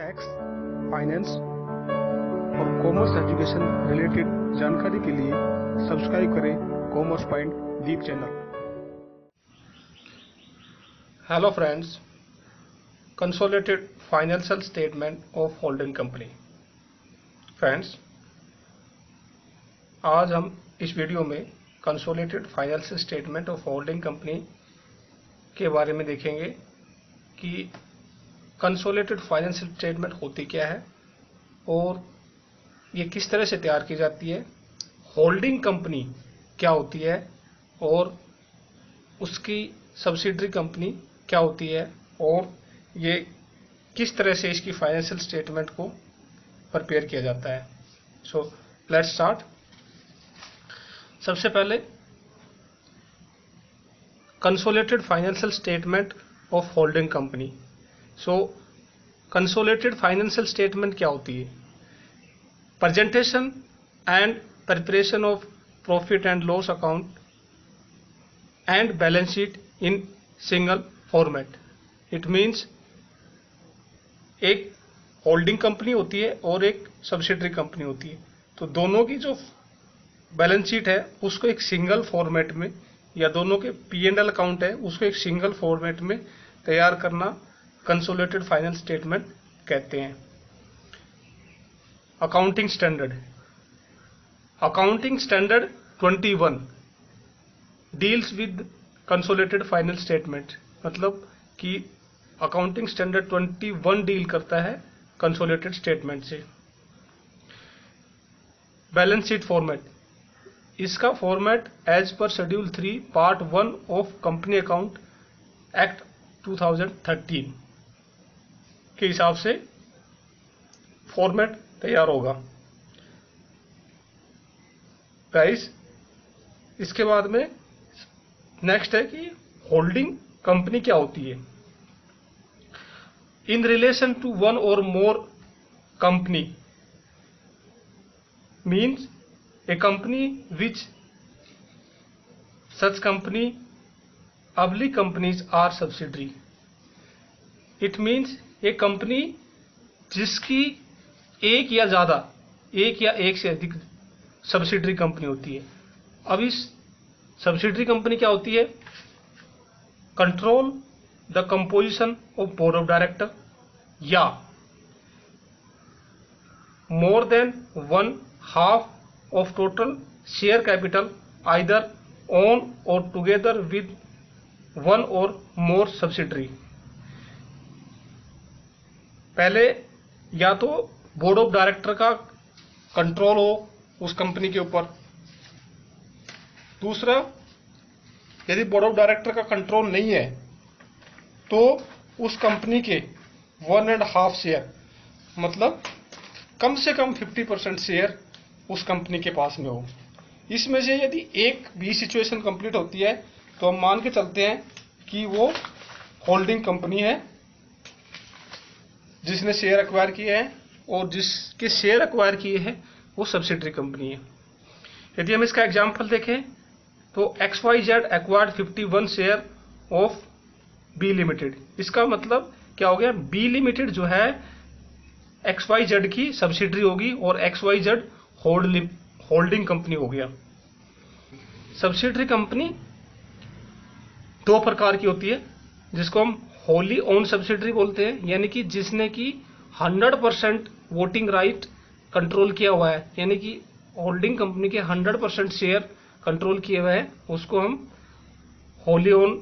Tax, finance और commerce education related जानकारी के लिए सब्सक्राइब करें commerce point Deep channel. Hello friends, consolidated financial statement of holding company. Friends, आज हम इस वीडियो में consolidated financial statement of holding company के बारे में देखेंगे कि कंसोलिडेटेड फाइनेंशियल स्टेटमेंट होती क्या है और ये किस तरह से तैयार की जाती है, होल्डिंग कंपनी क्या होती है और उसकी सब्सिडरी कंपनी क्या होती है और ये किस तरह से इसकी फाइनेंशियल स्टेटमेंट को प्रिपेयर किया जाता है। So let's start. सबसे पहले consolidated financial statement of holding company. So consolidated financial statement क्या होती है? Presentation and preparation of profit and loss account and balance sheet in single format. It means एक होल्डिंग कंपनी होती है और एक सब्सिडरी कंपनी होती है, तो दोनों की जो बैलेंस शीट है उसको एक सिंगल फॉर्मेट में, या दोनों के P&L अकाउंट है उसको एक सिंगल फॉर्मेट में तैयार करना कंसोलिडेटेड फाइनेंशियल स्टेटमेंट कहते हैं। Accounting standard 21 deals with consolidated financial statement, मतलब कि अकाउंटिंग स्टैंडर्ड 21 डील करता है कंसोलिडेटेड स्टेटमेंट से। बैलेंस शीट फॉर्मेट, इसका फॉर्मेट एज पर schedule 3 part 1 of company account act 2013 के हिसाब से फॉर्मेट तैयार होगा। गाइस, इसके बाद में नेक्स्ट है कि होल्डिंग कंपनी क्या होती है। इन रिलेशन टू वन और more company means a company which such company public companies are subsidiary. It means एक कंपनी जिसकी एक या एक से अधिक सब्सिडरी कंपनी होती है। अब इस सब्सिडरी कंपनी क्या होती है? Control the composition of board of director या more than 1/2 of total share capital either on or together with one or more subsidiary। पहले या तो बोर्ड ऑफ डायरेक्टर का कंट्रोल हो उस कंपनी के ऊपर, दूसरा यदि बोर्ड ऑफ डायरेक्टर का कंट्रोल नहीं है तो उस कंपनी के 1.5 शेयर, मतलब कम से कम 50% शेयर उस कंपनी के पास में हो। इसमें से यदि एक भी सिचुएशन कंप्लीट होती है तो हम मान के चलते हैं कि वो होल्डिंग कंपनी है जिसने शेयर एक्वायर किए हैं, और जिसके शेयर एक्वायर किए हैं वो सब्सिडरी कंपनी है। यदि हम इसका एग्जांपल देखें तो XYZ acquired 51 share of B limited. इसका मतलब क्या हो गया? बी लिमिटेड जो है XYZ की सब्सिडरी होगी और XYZ होल्डिंग कंपनी हो गया। सब्सिडरी कंपनी दो प्रकार की होती है, जिसको हम होली ओन सब्सिडरी बोलते हैं, यानी कि जिसने की 100% वोटिंग राइट कंट्रोल किया हुआ है, यानी कि होल्डिंग कंपनी के 100% शेयर कंट्रोल किए हुए हैं, उसको हम होली ओन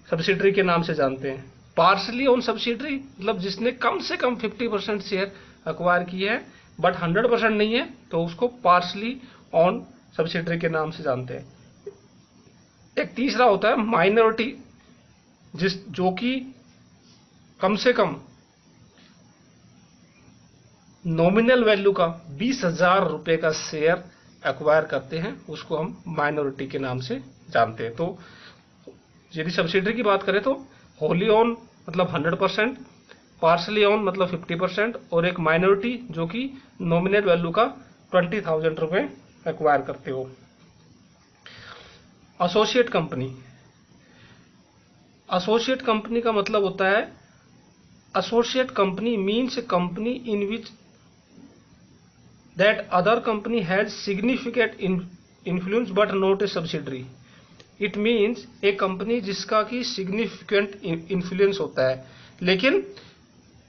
सब्सिडरी के नाम से जानते हैं। पार्शली ओन सब्सिडरी मतलब जिसने कम से कम 50% शेयर एक्वायर किए हैं बट 100% नहीं है, तो उसको पार्शली ऑन सब्सिडरी के नाम से जानते हैं। एक तीसरा होता है माइनॉरिटी, जो कि कम से कम नॉमिनल वैल्यू का 20,000 रुपए का शेयर एक्वायर करते हैं, उसको हम माइनॉरिटी के नाम से जानते हैं। तो यदि सब्सिडरी की बात करें तो होली ऑन मतलब 100%, पार्शली ऑन मतलब 50% और एक माइनॉरिटी जो कि नॉमिनल वैल्यू का 20,000 रुपए एक्वायर करते हो। एसोसिएट कंपनी, एसोसिएट कंपनी का मतलब होता है associate company means a company in which that other company has significant influence but not a subsidiary. It means एक कंपनी जिसका कि significant influence होता है लेकिन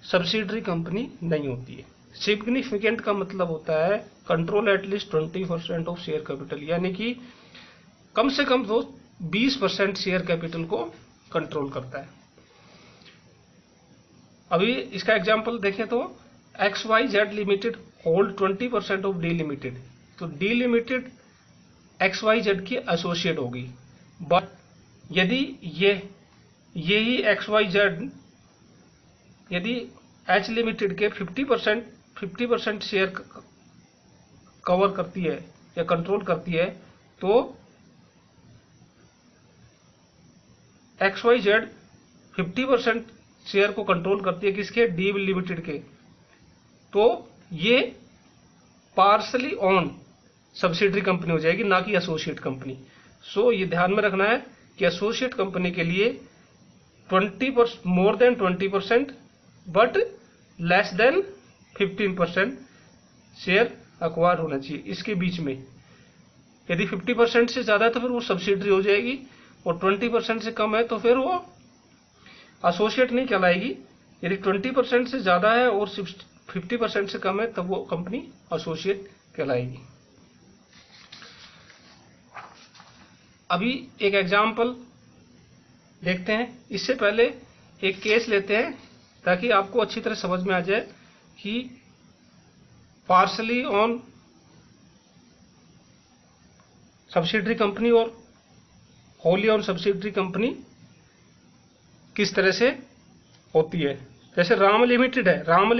सब्सिडरी कंपनी नहीं होती है। सिग्निफिकेंट का मतलब होता है control at least 20% of share capital, यानी कि कम से कम वो 20% शेयर कैपिटल को कंट्रोल करता है। अभी इसका एग्जांपल देखें तो XYZ limited hold 20% of D limited, तो डी लिमिटेड XYZ की एसोसिएट होगी, बट यदि यही XYZ यदि H लिमिटेड के 50% शेयर कवर करती है या कंट्रोल करती है, तो XYZ 50% शेयर को कंट्रोल करती है किसके, डी लिमिटेड के, तो ये पार्सली ऑन सब्सिडरी कंपनी हो जाएगी, ना कि एसोसिएट कंपनी। सो ये ध्यान में रखना है कि एसोसिएट कंपनी के लिए 20% more than 20% but less than 15% share acquire होना चाहिए। इसके बीच में यदि 50% से ज्यादा है तो फिर वो सब्सिडरी हो जाएगी, और 20% से कम है तो फिर वो एसोसिएट नहीं कहलाएगी। यदि 20% से ज्यादा है और 50% से कम है तब वो कंपनी एसोसिएट कहलाएगी। अभी एक एग्जांपल देखते हैं। इससे पहले एक केस लेते हैं ताकि आपको अच्छी तरह समझ में आ जाए कि पार्सली ऑन सब्सिडरी कंपनी और होली ऑन सब्सिडरी कंपनी किस तरह से होती है। जैसे राम लिमिटेड है, Ram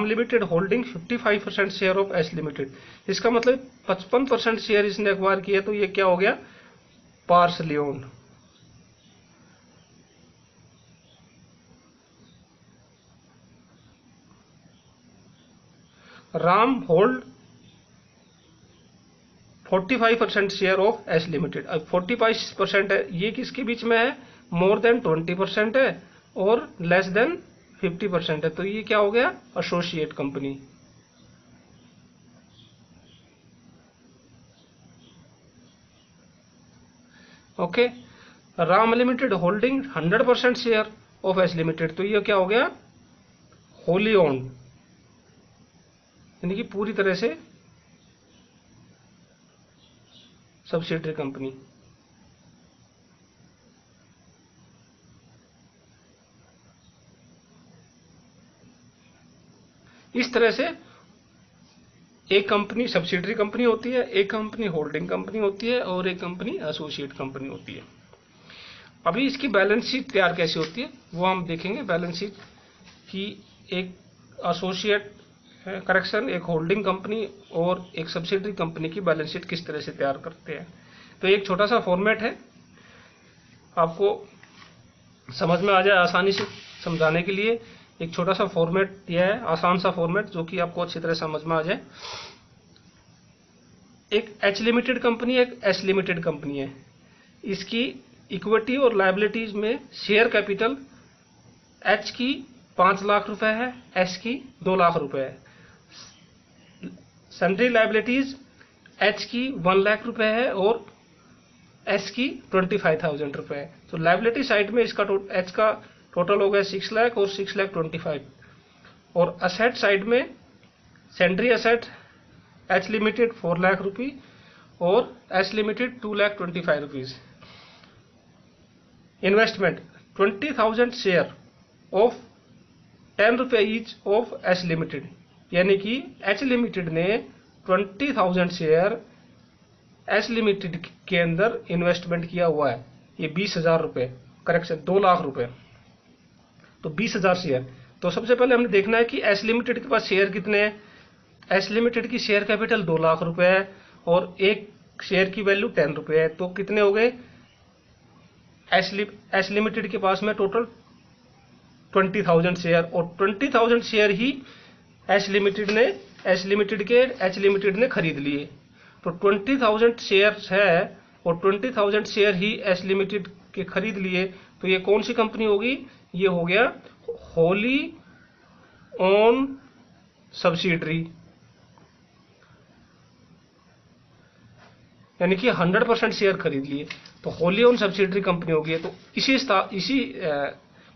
limited holding 55% share of S limited, इसका मतलब 55% शेयर इसने एक्वायर किया, तो ये क्या हो गया, partially own. Ram hold 45% share of S limited. अब 45% है, ये किसके बीच में है, मोर देन 20% है और लेस देन 50% है, तो ये क्या हो गया, associate company. Okay, Ram limited holding 100% share of S limited, तो ये क्या हो गया, होली ओन्ड, यानी कि पूरी तरह से सब्सिडरी कंपनी। इस तरह से एक कंपनी सब्सिडरी कंपनी होती है, एक कंपनी होल्डिंग कंपनी होती है और एक कंपनी एसोसिएट कंपनी होती है। अभी इसकी बैलेंस शीट तैयार कैसे होती है वो हम देखेंगे। बैलेंस शीट की एक एसोसिएट करेक्शन, एक होल्डिंग कंपनी और एक सब्सिडरी कंपनी की बैलेंस शीट किस तरह से तैयार करते हैं। तो एक छोटा सा फॉर्मेट है, आपको समझ में आ जाए आसानी से समझाने के लिए एक छोटा सा फॉर्मेट दिया है, आसान सा फॉर्मेट जो कि आपको अच्छी तरह समझ में आ जाए। एक एच लिमिटेड कंपनी, एक एस लिमिटेड कंपनी है। इसकी इक्विटी और लायबिलिटीज में शेयर कैपिटल एच की 5 लाख रुपए है, एस की 2 लाख रुपए है। सन्ड्री लायबिलिटीज एच की 1 लाख रुपए है और एस की 25,000 रुपए है। तो लायबिलिटी साइड में इसका एच का टोटल हो गया 6 लाख और 6 लाख 25, और असेट साइड में sundry asset H limited 4 lakh rupee और S limited 2 lakh 25 rupees. Investment 20,000 share of 10 रुपए ईच ऑफ एस लिमिटेड, यानी कि एच लिमिटेड ने 20,000 शेयर एस लिमिटेड के अंदर इन्वेस्टमेंट किया हुआ है। ये 20,000 रुपए, करेक्शन 2 लाख रुपए, तो 20,000 शेयर। तो सबसे पहले हमने देखना है कि एस लिमिटेड के पास शेयर कितने हैं। एस लिमिटेड की शेयर कैपिटल 2 लाख रुपए है और एक शेयर की वैल्यू 10 रुपए है, तो कितने हो गए, एस लिमिटेड के पास में टोटल 20,000 शेयर, और 20,000 शेयर ही एच लिमिटेड ने खरीद लिए। तो 20,000 शेयर है और 20,000 शेयर ही एच लिमिटेड के खरीद लिए, तो ये कौन सी कंपनी होगी, ये हो गया होली ओन सब्सिडरी, यानी कि 100% शेयर खरीद लिए तो होली ओन सब्सिडरी कंपनी होगी। तो इसी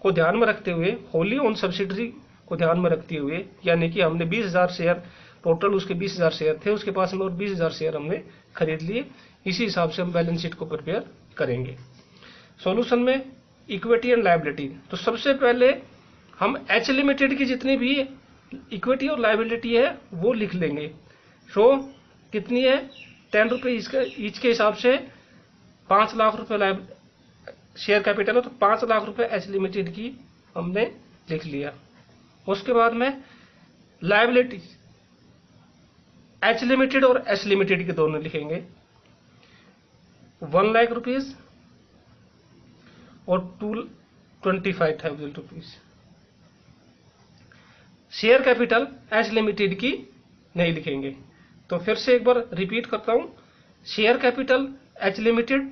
को ध्यान में रखते हुए, होली ओन सब्सिडरी को ध्यान में रखते हुए, यानी कि हमने 20,000 शेयर, टोटल उसके 20,000 शेयर थे उसके पास में, और 20,000 शेयर हमने खरीद लिए। इसी हिसाब से हम बैलेंस शीट को प्रिपेयर करेंगे। सॉल्यूशन में इक्विटी एंड लायबिलिटी, तो सबसे पहले हम एच लिमिटेड की जितनी भी इक्विटी और लायबिलिटी है वो लिख लेंगे। सो कितनी है, 10 रुपये ईच के हिसाब से 5 लाख रुपए शेयर कैपिटल है, तो 5 लाख रुपए एच लिमिटेड की हमने लिख लिया। उसके बाद में लायबिलिटी एच लिमिटेड और एस लिमिटेड के दोनों लिखेंगे, 1 लाख रुपीज और 25,000 rupees. Share capital H limited की नहीं लिखेंगे। तो फिर से एक बार रिपीट करता हूं, share capital H limited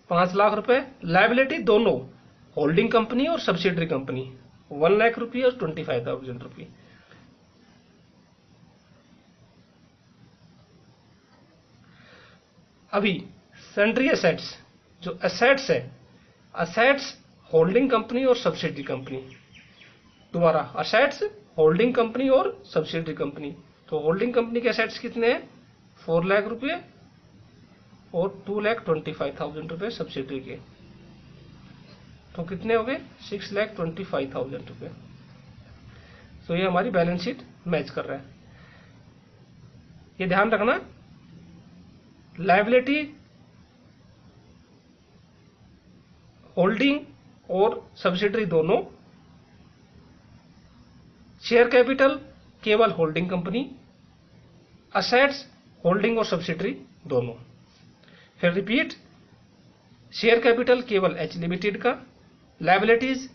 5 lakh रुपए, लायबिलिटी दोनों होल्डिंग कंपनी और सब्सिडरी कंपनी 1 लाख रुपये और 25,000 रुपये। अभी सन्ड्री एसेट्स, जो एसेट्स है, असेट्स होल्डिंग कंपनी और सब्सिडरी कंपनी, दोबारा असेट्स होल्डिंग कंपनी और सब्सिडरी कंपनी। तो होल्डिंग कंपनी के असेट्स कितने हैं, 4 लाख रुपये और 2,25,000 रुपये सब्सिडरी के, तो कितने हो गए 6,25,000 रुपये। तो ये हमारी बैलेंस शीट मैच कर रहा है। ये ध्यान रखना, लायबिलिटी होल्डिंग और सब्सिडरी दोनों, शेयर कैपिटल केवल होल्डिंग कंपनी, असेट्स होल्डिंग और सब्सिडरी दोनों। फिर रिपीट, शेयर कैपिटल केवल एच लिमिटेड का, लायबिलिटीज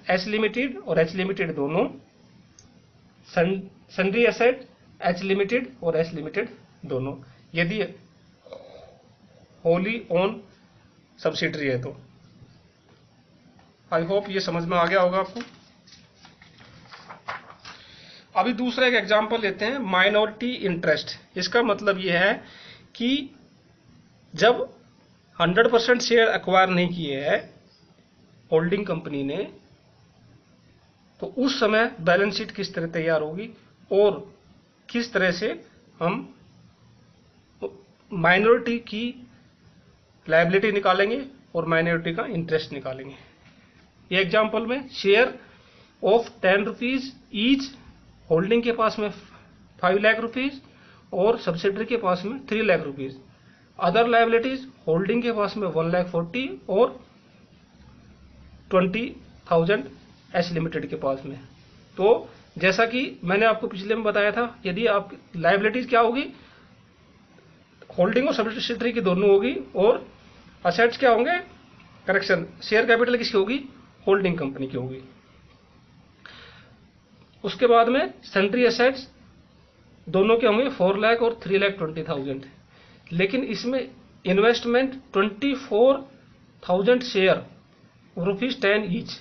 एच लिमिटेड और एच लिमिटेड दोनों, सन्ड्री एसेट एच लिमिटेड और एच लिमिटेड दोनों, यदि होली ओन सब्सिडरी है तो। आई होप ये समझ में आ गया होगा आपको। अभी दूसरा एक एग्जांपल लेते हैं, माइनॉरिटी इंटरेस्ट। इसका मतलब ये है कि जब 100% शेयर एक्वायर नहीं किए हैं होल्डिंग कंपनी ने, तो उस समय बैलेंस शीट किस तरह तैयार होगी और किस तरह से हम माइनॉरिटी की लायबिलिटी निकालेंगे और माइनॉरिटी का इंटरेस्ट निकालेंगे। ये एग्जांपल में share of 10 rupees each, holding के पास में 5 लाख रुपीज और सब्सिडरी के पास में 3 lakh rupees. Other liabilities holding के पास में 1,40,000 और 20,000 एच लिमिटेड के पास में। तो जैसा कि मैंने आपको पिछले में बताया था, यदि आप लायबिलिटीज क्या होगी, होल्डिंग और सब्सिडरी की दोनों होगी, और असेट्स क्या होंगे, करेक्शन, शेयर कैपिटल किसकी होगी, होल्डिंग कंपनी की होगी। उसके बाद में सन्ड्री एसेट्स दोनों के होंगे 4 लाख और 3,20,000, लेकिन इसमें इन्वेस्टमेंट 24,000 शेयर ₹10 ईच,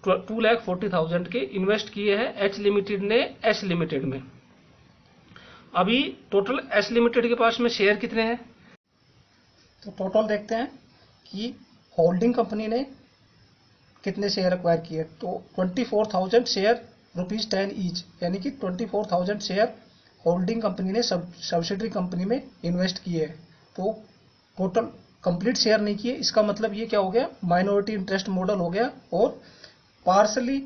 2,40,000 के इन्वेस्ट किए हैं एच लिमिटेड ने एस लिमिटेड में। अभी टोटल एस लिमिटेड के पास में शेयर कितने हैं, तो टोटल देखते हैं कि होल्डिंग कंपनी ने कितने शेयर एक्वायर किए। तो 24,000 शेयर ₹10 ईच, यानी कि 24,000 शेयर होल्डिंग कंपनी ने सब्सिडरी कंपनी में इन्वेस्ट किए हैं। तो टोटल कंप्लीट शेयर नहीं किए, इसका मतलब ये क्या हो गया, माइनॉरिटी इंटरेस्ट मॉडल हो गया और पार्सली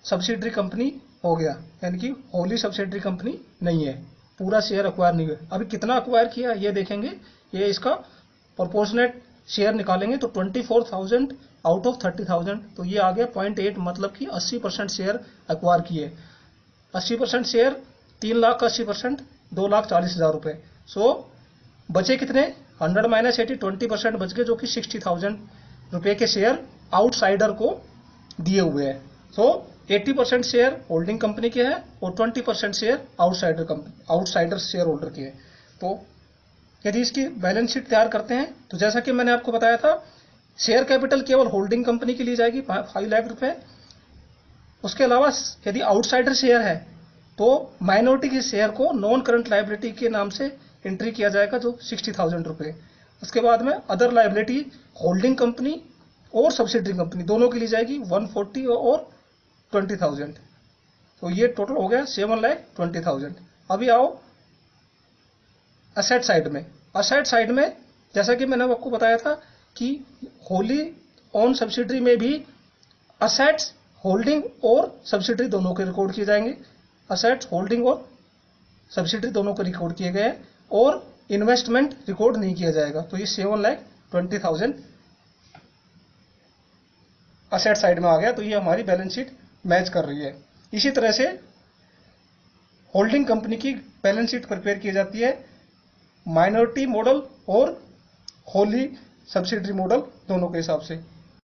सब्सिडरी कंपनी हो गया, यानी कि होली सब्सिडरी कंपनी नहीं है, पूरा शेयर एक्वायर नहीं हुआ। अभी कितना एक्वायर किया ये देखेंगे, ये इसका प्रोपोर्शनेट शेयर निकालेंगे, तो 24,000 आउट ऑफ 30,000, तो ये आ गया 0.8, मतलब कि 80% शेयर एक्वायर किए। 80% शेयर 3 लाख का 80% 2,40,000 रुपये। सो बचे कितने, 100 - 80 20% बच गए, जो कि 60,000 रुपये के शेयर आउटसाइडर को दिए हुए हैं। सो 80% शेयर होल्डिंग कंपनी के हैं और 20% शेयर आउटसाइडर शेयर होल्डर के हैं। तो यदि इसकी बैलेंस शीट तैयार करते हैं, तो जैसा कि मैंने आपको बताया था शेयर कैपिटल केवल होल्डिंग कंपनी के लिए जाएगी 5 लाख रुपए। उसके अलावा यदि आउटसाइडर शेयर है तो माइनॉरिटी के शेयर को नॉन करंट लायबिलिटी के नाम से एंट्री किया जाएगा, जो 60,000 रुपये। उसके बाद में अदर लायबिलिटी होल्डिंग कंपनी और सब्सिडरी कंपनी दोनों के लिए जाएगी 140 और 20,000। तो ये टोटल हो गया 7,20,000। अभी आओ असेट साइड में। असेट साइड में जैसा कि मैंने आपको बताया था कि होली ऑन सब्सिडरी में भी असेट्स होल्डिंग और सब्सिडरी दोनों के रिकॉर्ड किए जाएंगे। असेट्स होल्डिंग और सब्सिडरी दोनों को रिकॉर्ड किए गए हैं और इन्वेस्टमेंट रिकॉर्ड नहीं किया जाएगा। तो ये 7,20,000 असेट साइड में आ गया। तो ये हमारी बैलेंस शीट मैच कर रही है। इसी तरह से होल्डिंग कंपनी की बैलेंस शीट प्रिपेयर की जाती है माइनॉरिटी मॉडल और होली सब्सिडरी मॉडल दोनों के हिसाब से।